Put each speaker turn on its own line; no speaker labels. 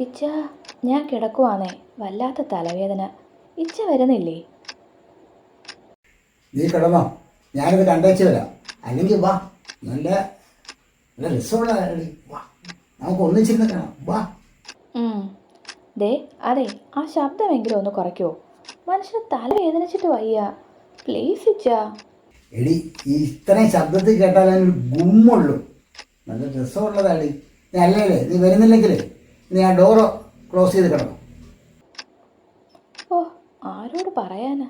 ഇച്ച, ഞാൻ കിടക്കുവാന്നേ, വല്ലാത്ത തലവേദന. ഇച്ച വരുന്നില്ലേ?
നീ കിടന്നോ, ഞാനിത് കണ്ടേച്ച് വരാം. അല്ലെങ്കിൽ വാ, നല്ല നല്ല രസമുള്ള വാ, നമുക്ക് ഒന്നിച്ചിരുന്ന് കാണാം. വാ.
ദേ, അതെ, ആ ശബ്ദമെങ്കിലും ഒന്ന് കുറയ്ക്കുമോ? മനുഷ്യന് തലവേദനിച്ചിട്ട് വയ്യ. പ്ലീസ് ഇച്ച.
എടി, ഈ ഇത്രയും ശബ്ദത്തിൽ കേട്ടാൽ അതിനൊരു ഗുമ്മുള്ളൂ. നല്ല രസമുള്ളതാടി. നീ അല്ലേ നീ വരുന്നില്ലെങ്കിലേ നീ ആ ഡോറ് ക്ലോസ് ചെയ്ത് കിടന്നു.
ഓ, ആരോട് പറയാനാ?